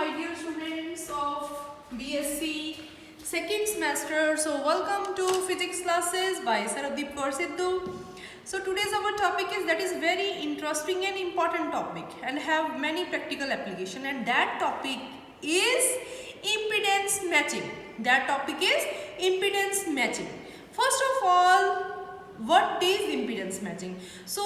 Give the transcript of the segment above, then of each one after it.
my dear students of BSc second semester. So welcome to physics classes by Saradip Kaur Sidhu. So today's our topic is very interesting and important topic and have many practical application, and that topic is impedance matching. That topic is impedance matching. First of all, what is impedance matching? So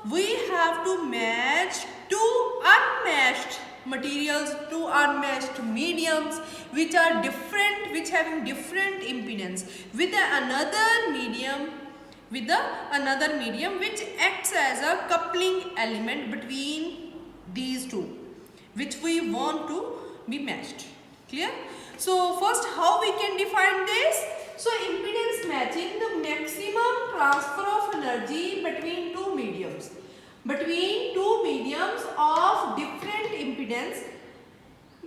we have to match two unmatched materials, two unmatched mediums which are different, which having different impedance with another medium which acts as a coupling element between these two, which we want to be matched. Clear? So first, how we can define this? So impedance matching, the maximum transfer of energy between two mediums of different impedance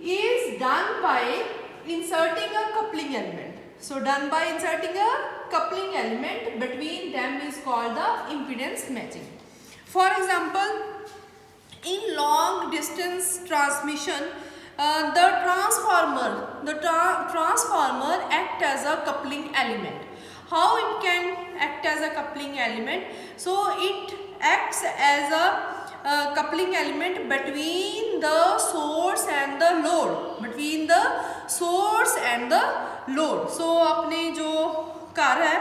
is done by inserting a coupling element. So done by inserting a coupling element between them is called the impedance matching. For example, in long distance transmission, the transformer act as a coupling element. How it can act as a coupling element? So it acts as a coupling element between the source and the load. So अपने जो car है,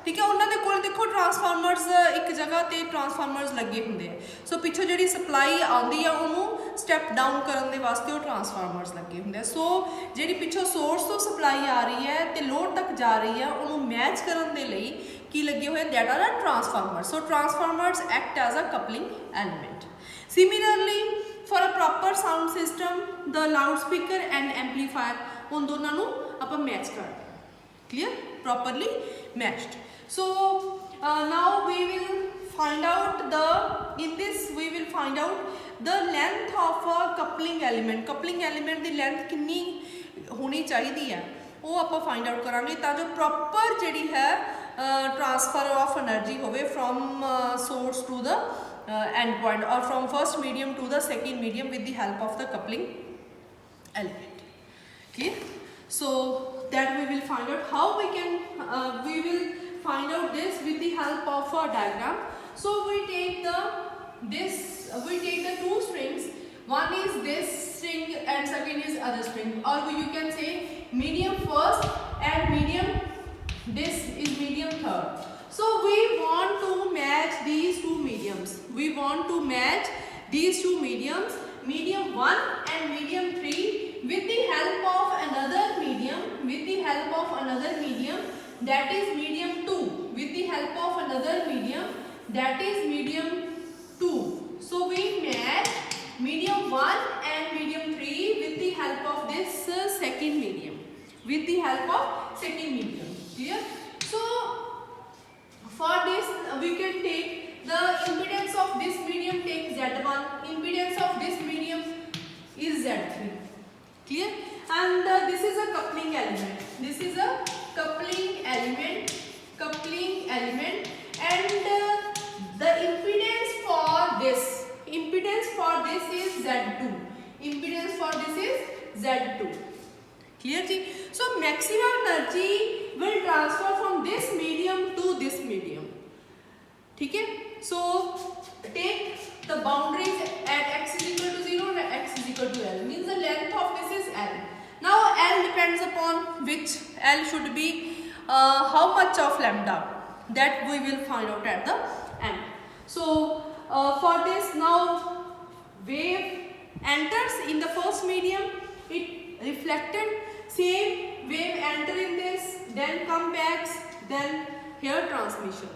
ठीक है, उन्होंने कोल देखो transformers एक जगह ते ट्रांसफार्मर्स लगे होंगे हैं. सो पिछो जी सप्लाई आती है उन्होंने स्टैप डाउन करने वास्ते वो ट्रांसफार्मर्स लगे होंगे. सो जी पिछो सोर्स तो सप्लाई आ रही है तो लोड तक जा रही है, उन्होंने मैच करने के लिए की लगे हुए that are a transformer. So transformers act as a coupling element. Similarly, for a proper sound system, the loudspeaker and amplifier, उन दोनों ਨੂੰ ਆਪਾਂ मैच कर दें. Clear? Properly matched. So now we will find out the length of a coupling element. Coupling element the length कितनी होनी चाहिए है वो आप find out करांगे ताकि proper ਜਿਹੜੀ है transfer of energy होवे from source to the end point, or from first medium to the second medium with the help of the coupling element. Clear? So that we will find out how we will find out this with the help of a diagram. So we take the two strings. One is this string and second is other string, or you can say medium first and medium, this is medium third. So we want to match these two mediums. Medium 1 and medium 3 with the help of another medium, that is medium 2, with the help of another medium, that is medium 2. So we match medium 1 and medium 3 with the help of this second medium. Clear? So for this we can take the impedance of this medium, take Z1, impedance of this medium is Z3. Clear? And this is a coupling element. And the impedance for this is Z2. Clear ji? So maximum energy will transfer from this medium to this medium. ठीक है? So take the boundaries at x is equal to 0 and x is equal to L. Means the length of this is L. Now L depends upon which L should be how much of lambda, that we will find out at the end. So for this, now wave enters in the first medium, it reflected, same wave enter in this, then come back, then here transmission,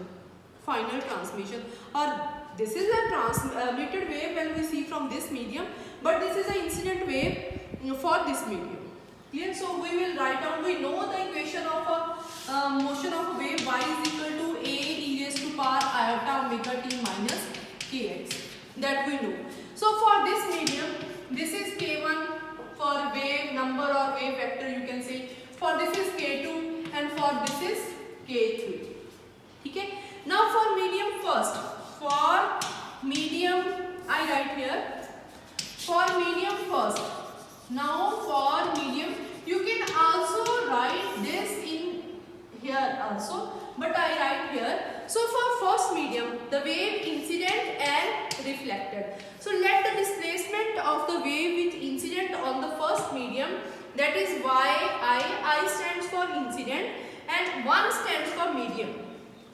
final transmission. Or this is a transmitted wave when we see from this medium, but this is an incident wave for this medium. Clear? So we will write down, we know the equation of a motion of a wave, y is equal to a e raised to power iota omega t minus kx, that we know. So for this medium, this is k1 for wave number or wave vector, you can say. For this is k2 and for this is k3. Okay? Now for medium first, I write here, for medium first, Now for medium, you can also write this in here also, but I write here. So for first medium, the wave incident and reflected. So let the displacement of the wave with incident on the first medium, that is I stands for incident and 1 stands for medium,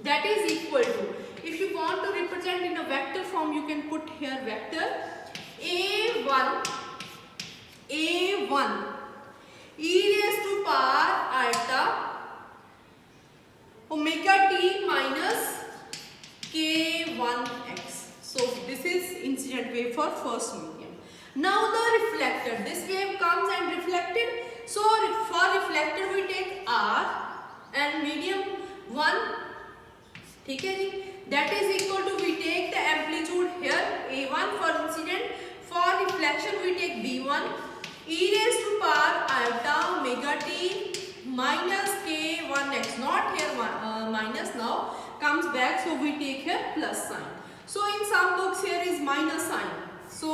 that is equal to, if you want to represent in a vector form, you can put here vector A1 e raised to power iota omega t minus k1x. So this is incident wave for first medium. Now the reflected, this wave comes and reflected. So for reflected we take R and medium 1, ठीक है जी, that is equal to, we take the amplitude here A1 for incident, for reflection we take B1 e raised to power iota omega t minus k1x, not here minus, now comes back, so we take here plus sign. So in some books here is minus sign, so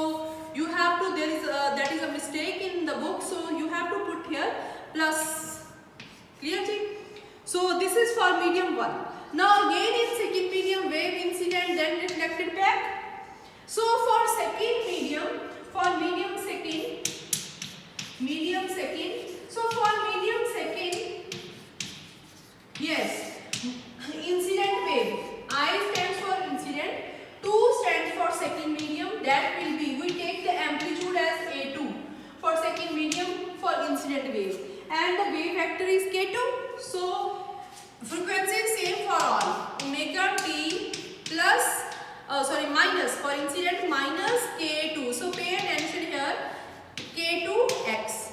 you have to, there is that is a mistake in the book, so you have to put here plus. Clear ji? So this is for medium 1. Now again in second medium, wave incident then reflected back. So for second medium, for medium second, so for medium second, yes, incident wave, I stands for incident, 2 stands for second medium, that will be, we take the amplitude as A2 for second medium for incident wave, and the wave vector is K2. So frequency is same for all, omega t plus minus for incident minus K2. So pay attention here, K2x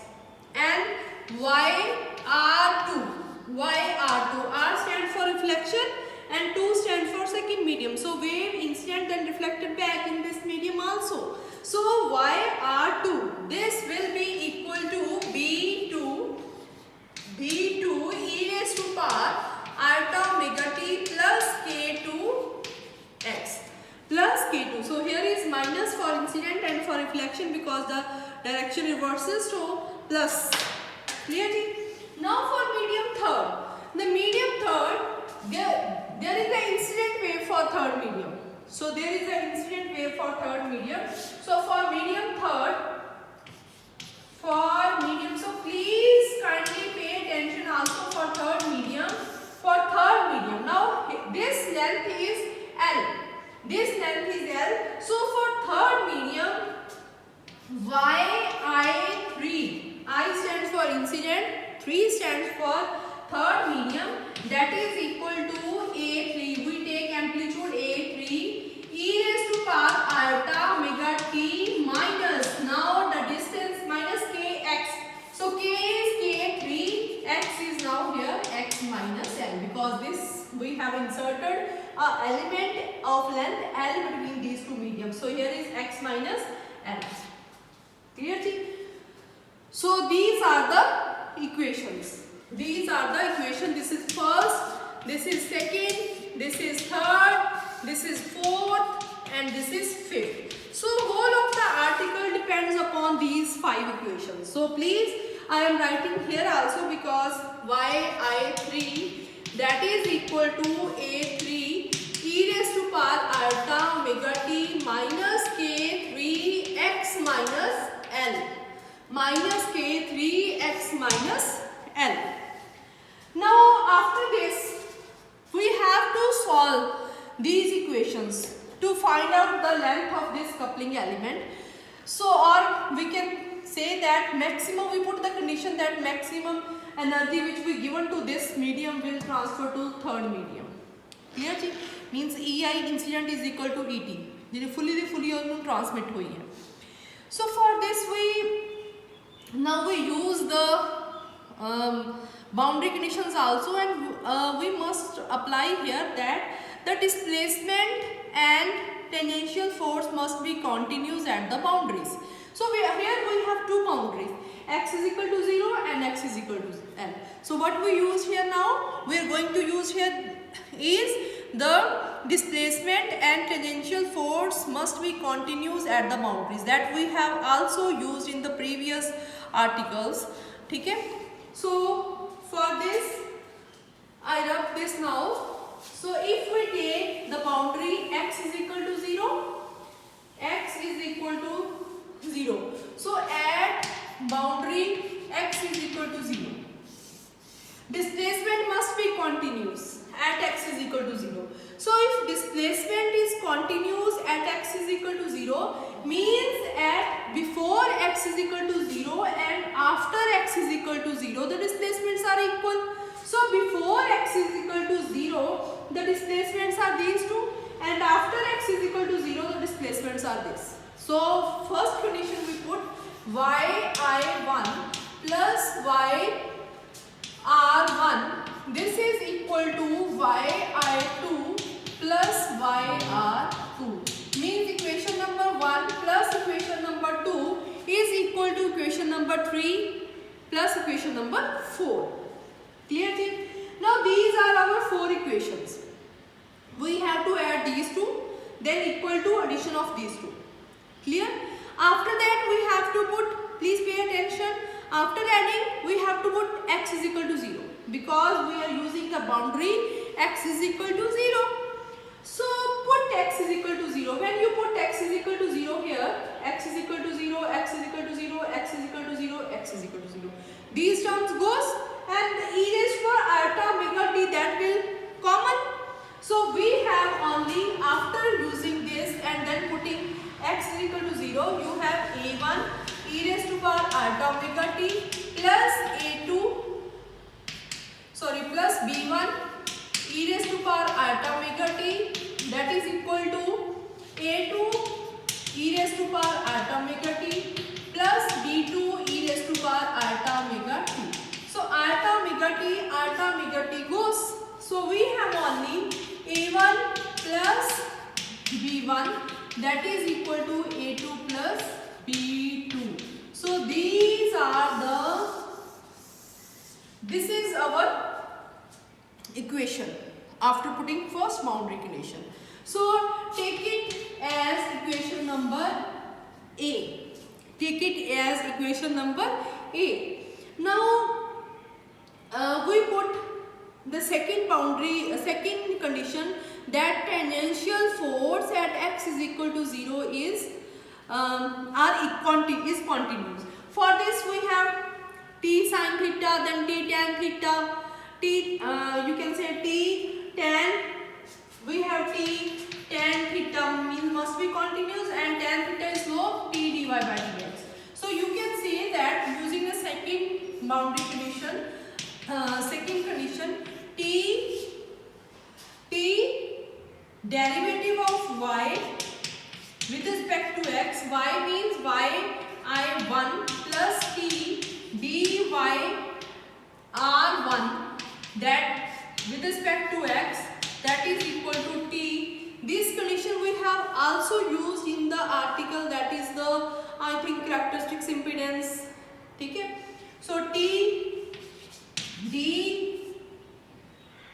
and YR2. R stands for reflection and 2 stands for second medium. So wave incident and reflected back in this medium also. So YR2, this will be equal to B2 e raised to power iota omega t plus K2x plus K2. So here is minus for incident and for reflection because the direction reverses, to plus. Clearly? Now for medium third. The medium third, there is an incident wave for third medium. So there is an incident wave for third medium. So for medium third, so please kindly pay attention also for third medium. For third medium, now this length is L. This length is L. So for third medium, YI3, I stands for incident, 3 stands for third medium, that is equal to A3. We take amplitude A3 e raised to power iota omega t minus, now the distance minus kx. So k is k3, x is now here x minus l, because this we have inserted an element of length L between these two mediums. So here is x minus L. Clear? So these are the equations. This is first, this is second, this is third, this is fourth, and this is fifth. So whole of the article depends upon these 5 equations. So please, I am writing here also because yi3, that is equal to A3 e raised to power iota omega t minus k3x minus L. Minus k3x minus L. Now after this, we have to solve these equations to find out the length of this coupling element. So, or we can say that maximum, we put the condition that maximum energy which we given to this medium will transfer to third medium. Clear? Means EI incident is equal to ET. fully transmit hui hai. So for this we use the boundary conditions also, and we must apply here that the displacement and tangential force must be continuous at the boundaries. So here we have two boundaries, x is equal to 0 and x is equal to L. So what we use here now, we are going to use here is the displacement and tangential force must be continuous at the boundaries. That we have also used in the previous articles. ठीक है? So for this I rub this now. So if we take the boundary x is equal to 0, x is equal to 0. So at boundary x is equal to 0. Displacement must be continuous at x is equal to 0. So if displacement is continuous at x is equal to 0, means at before x is equal to 0 and after x is equal to 0, the displacements are equal. So before x is equal to 0, the displacements are these two, and after x is equal to 0, the displacements are this. So first condition we put yi1 plus yr1, this is equal to yi2 plus yr2, means equation number 1 plus equation number 2 is equal to equation number 3 plus equation number 4. Clear? Now these are our 4 equations. We have to add these two, then equal to addition of these two. Clear? After that we have to put, please pay attention, after adding we have to put x is equal to 0 because we are using the boundary x is equal to 0. So put x is equal to 0. When you put x is equal to 0 here, x is equal to 0, x is equal to 0, x is equal to 0, x is equal to 0. These terms goes and e raised to power iota omega t, that will common. So we have only after using this and then putting x is equal to 0, you have a1 e raised to power iota omega t plus a2, sorry, plus b1 e raised to power iota omega t, that is equal to a2 e raised to power iota omega t plus b2 e raised to power iota omega t. So iota omega t goes. So we have only a1 plus b1, that is equal to a2 plus b2. So these are this is our equation after putting first boundary condition. So take it as equation number A. Take it as equation number A. Now we put the second boundary, second condition, that tangential force at x is equal to 0 is continuous. For this we have t sin theta, then t tan theta, t you can say t tan, we have t tan theta means must be continuous, and tan theta is slope t dy by dx. So you can say that using the second boundary condition, second condition, t derivative of y with respect to x, y means yi1 plus t dy r1, that with respect to x, that is equal to t. This condition we have also used in the article, that is the, I think, characteristics impedance. Okay? So t d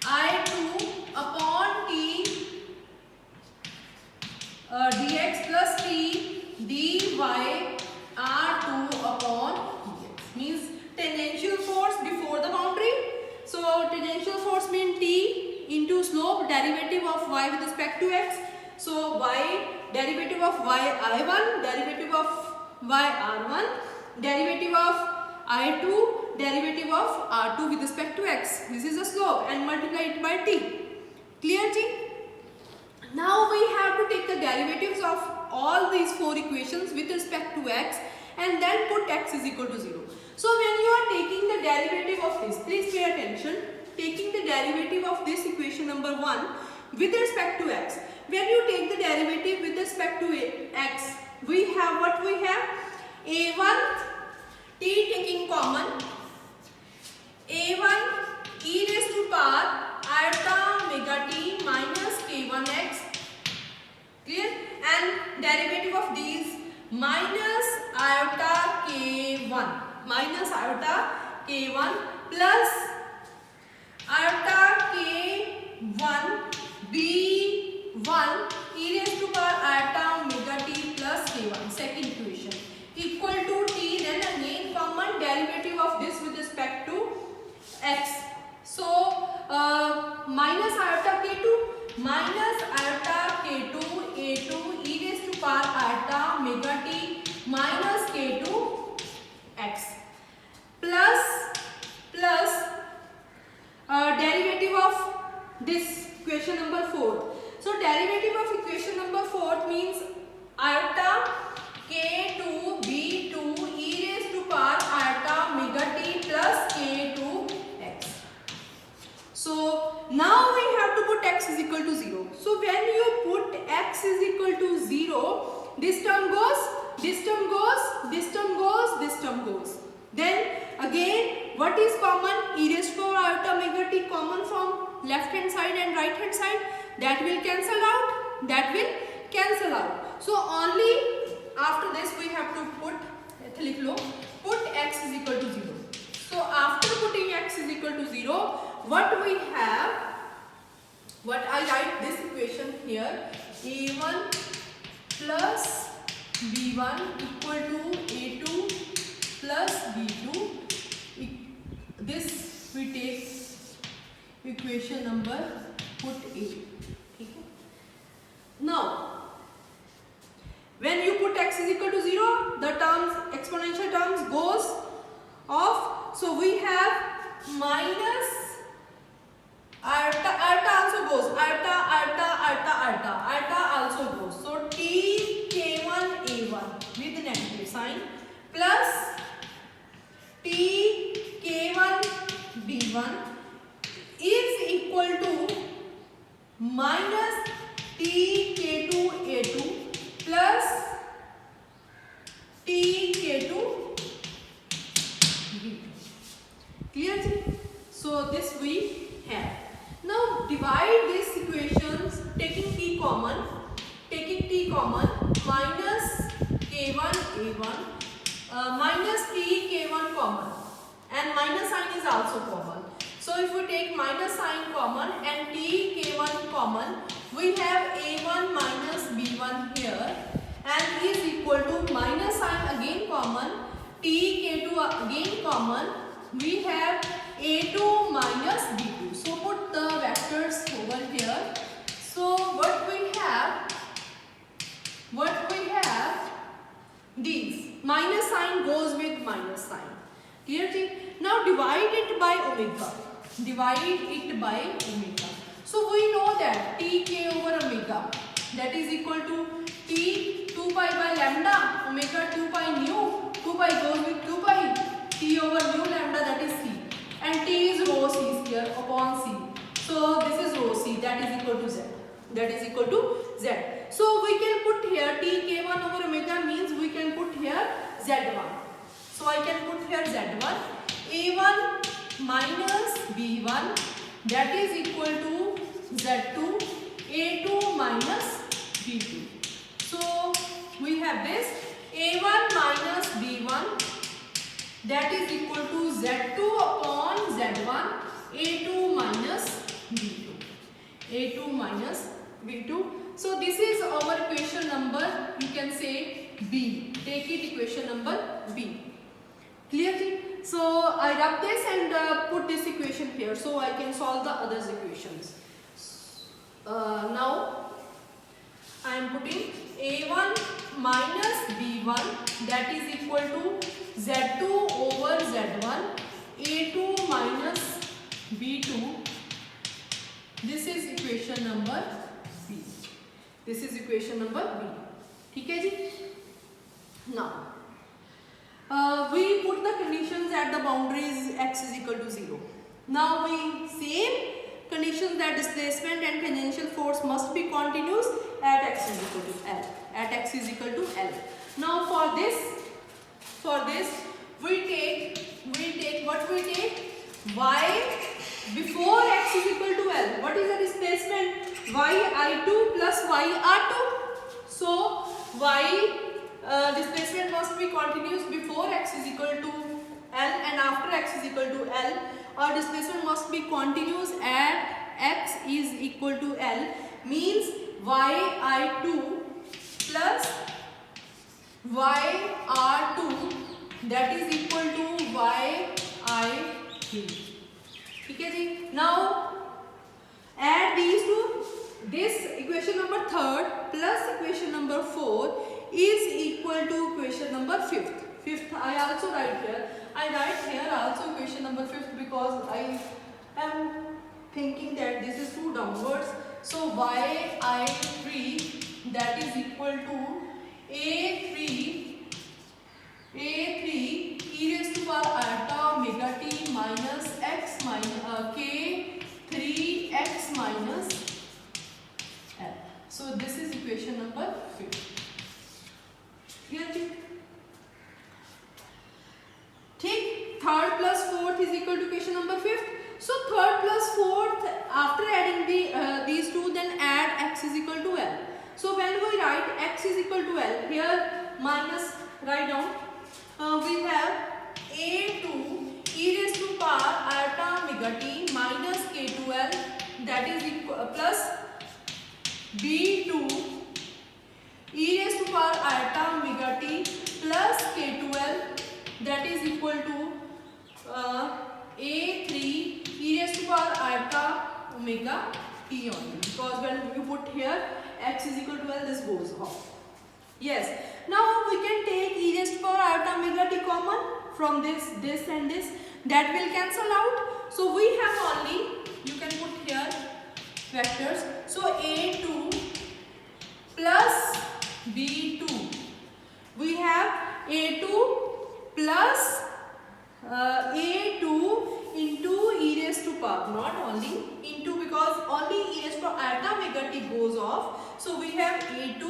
I2 upon t dx plus t dy r2 upon dx, means tangential force before the boundary. So tangential force means t into slope derivative of y with respect to x. So y derivative of y I1, derivative of y r1, derivative of I2, derivative of r2 with respect to x. This is the slope and multiply it by t. Clear t? Now we have to take the derivatives of all these 4 equations with respect to x and then put x is equal to 0. So when you are taking the derivative of this, please pay attention, taking the derivative of this equation number 1 with respect to x. When you take the derivative with respect to x, we have what we have? a1 t taking common, a1 e raised to power iota omega t minus k1x, clear, and derivative of these minus iota k1 plus iota k1 b minus iota k2 a2 e raised to power iota omega t minus k2 x plus derivative of this equation number 4. So derivative of equation number 4 means iota k2 b2 e raised to power iota omega t plus k2 x. So now we have to put x is equal to 0. So when you put x is equal to 0, this term goes, this term goes, this term goes, this term goes. Then again, what is common? E raised to power iota omega t common from left hand side and right hand side. That will cancel out. That will cancel out. So only after this we have to put x is equal to 0. So after putting x is equal to 0, what we have? What I write this equation here: a1 plus b1 equal to a2 plus b2. This we take equation number put a. Okay. Now when you put x is equal to 0, the terms, exponential terms goes off. So we have minus iota also goes, iota also goes. So t k1 a1 with negative sign plus t k1 b1 is equal to minus t k2 a2 plus t k2 b2. Clear? So this we have. Now divide these equations taking t common, minus k1 a1 minus t k1 common, and minus sign is also common. So if we take minus sign common and t k1 common, we have a1 minus b1 here, and is equal to minus sign again common, t k2 again common, we have a2 minus b2. So put the vectors over here. So what we have, these minus sign goes with minus sign. Clear? Now divide it by omega. So we know that tk over omega, that is equal to t 2 pi by lambda omega 2 pi nu. 2 pi goes with 2 pi, t over nu lambda, that is c, and t is rho c here upon c. So this is rho c, that is equal to z. So we can put here t k1 over omega means we can put here z1. So I can put here z1, a1 minus b1, that is equal to z2, a2 minus b2. So we have this a1 minus b1, that is equal to z2 upon z1, a2 minus b2. So this is our equation number, you can say b. Take it equation number b. Clear? So I rub this and put this equation here, so I can solve the other equations. Now I am putting a1 minus b1, that is equal to z2 over z1, a2 minus b2. This is equation number b. ठीक है जी? Now we put the conditions at the boundaries x is equal to 0. Now we same conditions that displacement and tangential force must be continuous at x is equal to L. Now for this we take y before x is equal to L. What is the displacement? y(I2) plus y(R2). So y displacement must be continuous before x is equal to L and after x is equal to L, or displacement must be continuous at x is equal to L, means y(I2) plus y(R2), that is equal to y(I3). ठीक है जी? Now add these two this equation number 3rd plus equation number 4 is equal to equation number 5th. I also write here. I write here also equation number 5th because I am thinking that this is 2 downwards. So yi3 that is equal to a3 e raised to power iota omega t minus x minus k 3x minus l. So this is equation number 5. Clear? ठीक, 3rd plus 4th is equal to equation number 5th. So 3rd plus 4th, after adding these two, then add x is equal to l. So when we write x is equal to l, here minus, write down, we have a2 e raised to power iota omega t minus k2l that is equal plus b2 e raised to power iota omega t plus k2l that is equal to a3 e raised to power iota omega t only, because when you put here x is equal to l, this goes off. Yes, now we can take e raised to power iota omega t common from this and this, that will cancel out. So we have only, you can put here vectors, so a2 plus b2, we have a2 plus a2 into e raised to power, not only into, because only e raised to power iota omega t goes off. So we have a2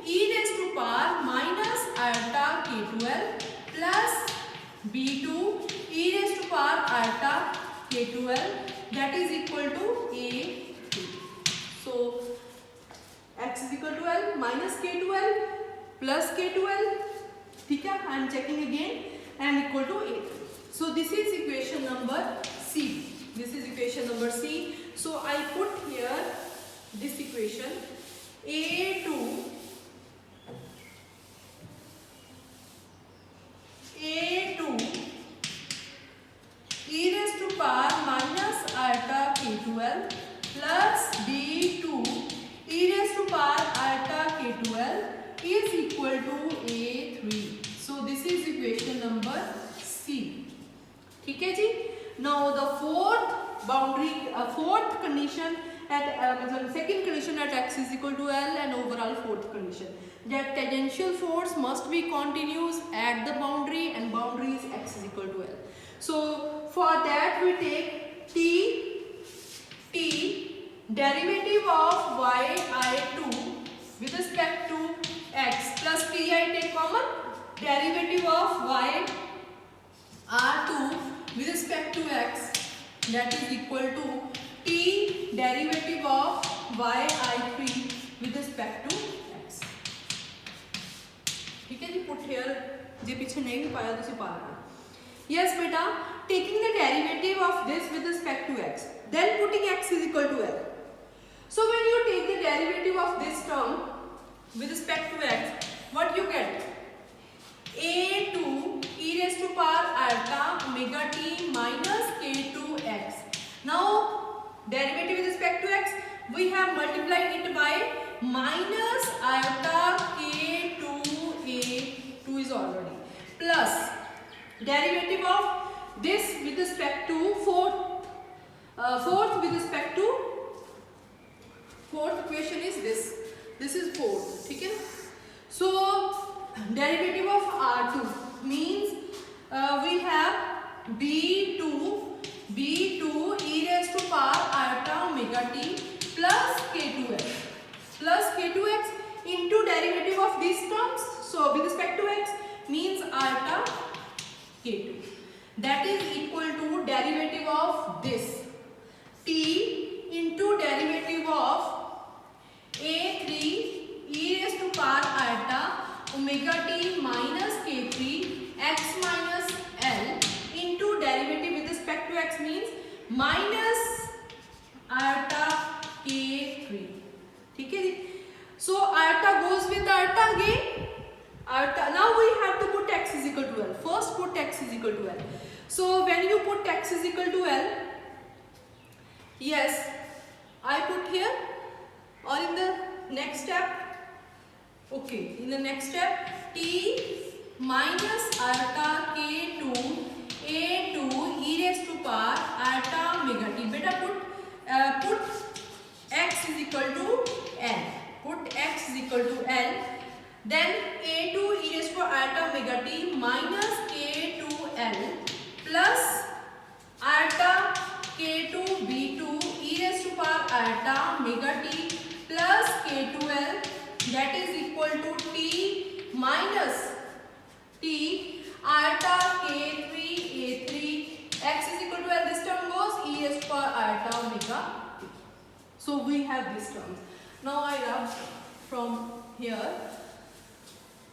e raised to power minus iota k2l plus b2 e raised to power iota k2l that is equal to a2. So x is equal to l minus k2l plus k2l. ठीक है, I am checking again, and equal to a2. So this is equation number C. This is equation number C. So I put here this equation a2 e raised to power minus iota k2l plus b2 e raised to power iota k2l is equal to a3. So this is equation number C. ठीक है जी. Now the fourth boundary, fourth condition at second condition at x is equal to l, and overall fourth condition that tangential force must be continuous at the boundary, and boundary is x is equal to l. So for that we take t derivative of yi2 with respect to x plus t I take common, derivative of y r2 with respect to x that is equal to t derivative of yi3 with respect to x. ठीक है जी, put here जे पीछे नहीं भी पाया तो उसे पा लेना. Yes बेटा, taking the derivative of this with respect to x, then putting x is equal to l. So when you take the derivative of this term with respect to x, what you get? a2 e raised to power iota omega t minus k2x. Now derivative with respect to x, we have multiplied it by minus iota k2a, 2 is already, plus derivative of this with respect to fourth with respect to fourth equation is this. This is fourth. ठीक है. So derivative of r2 means we have b2 e raised to power iota omega t plus k2x into derivative of these terms. So with respect to x means iota k2, that is equal to derivative of this t into derivative of a3 e raised to power iota omega t minus k3 x minus l into derivative with respect to x means minus iota k3. ठीक है जी. So iota goes with iota again. Iota. Now we have to put x is equal to l. First put x is equal to l. So when you put x is equal to l, yes, I put here or in the next step, okay, in the next step, t minus iota k2 a2 e raised to power iota omega t. Beta put x is equal to l. Put x is equal to l. Then a2 e raised to iota omega t minus k2l plus iota k2 b2 e raised to power iota omega t plus k2l, that is equal to t minus t iota k3 a3 x is equal to l. This term goes e raised to power iota omega t. So we have this term. Now I rub from here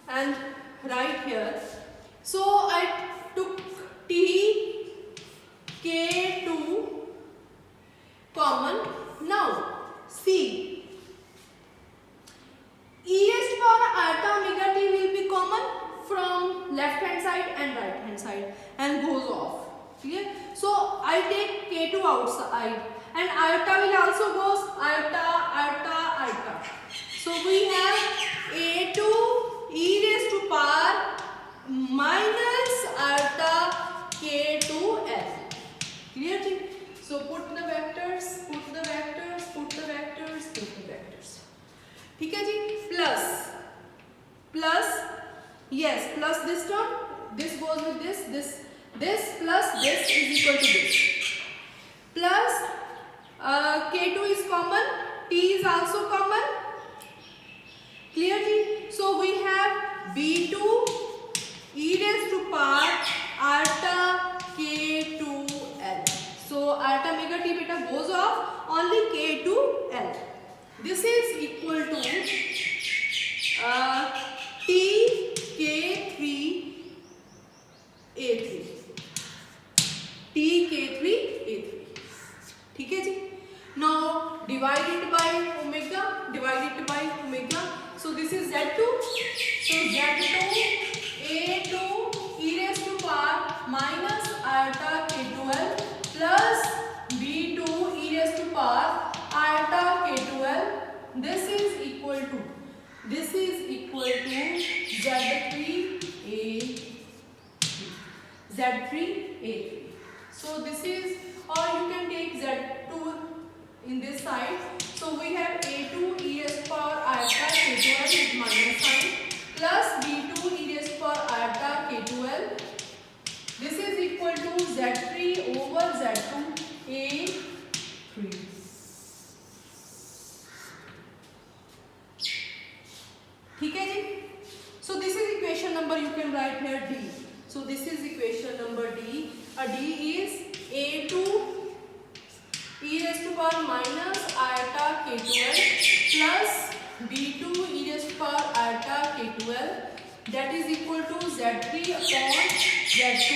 and right here. So I took t k2 common. Now see, e raised to power iota omega t will be common from left hand side and right hand side and goes off. Clear? So I take k2 outside and iota will also goes iota, iota, iota. So we have a2 e raised to power minus iota k2l. Clear? So put the vectors, put the vectors, put the vectors, put the vectors. ठीक है जी? Plus yes, plus this term, this goes with this plus this is equal to this. Plus k2 is common, t is also common. Clear ji? So we have b2 e raised to power iota k2l. So iota omega t beta goes off, only k2l. This is equal to t k3 a3. t k3 a3. ठीक है जी? Now divide it by omega. Divide it by omega. So this is z2. So z2 a2 e raised to power minus iota k2l plus b2 e raised to power iota k2l. This is equal to z3a3. So this is, or you can take z2 in this side. So we have a2 e raised to power iota k2l with minus sign plus b2 e raised to power iota k2l. This is equal to z3 over z2 a3. ठीक है जी? So this is equation number, you can write here D. So this is equation number D. D is a2 e raised to power minus iota k2l plus b2 e raised to power iota k2l, that is equal to z3 upon z2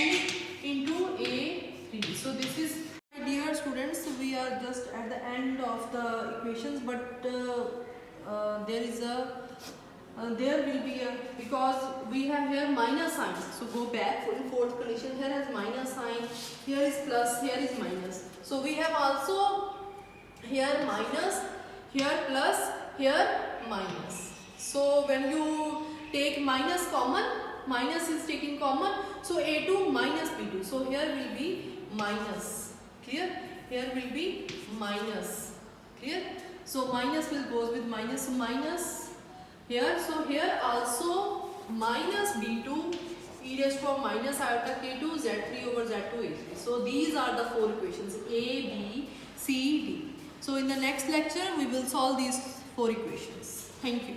into a3. So this is, my dear students, we are just at the end of the equations, but there will be a, because we have here minus sign. So go back in fourth condition, here has minus sign, here is plus, here is minus. So we have also here minus, here plus, here minus. So when you take minus common, minus is taken common, so a2 minus b2. So here will be minus. Clear? Here will be minus. Clear? So minus will goes with minus, so minus here. So here also minus b2 e raised to minus iota k2 z3 over z2 a3. So these are the four equations a, b, c, d. So in the next lecture we will solve these four equations. Thank you.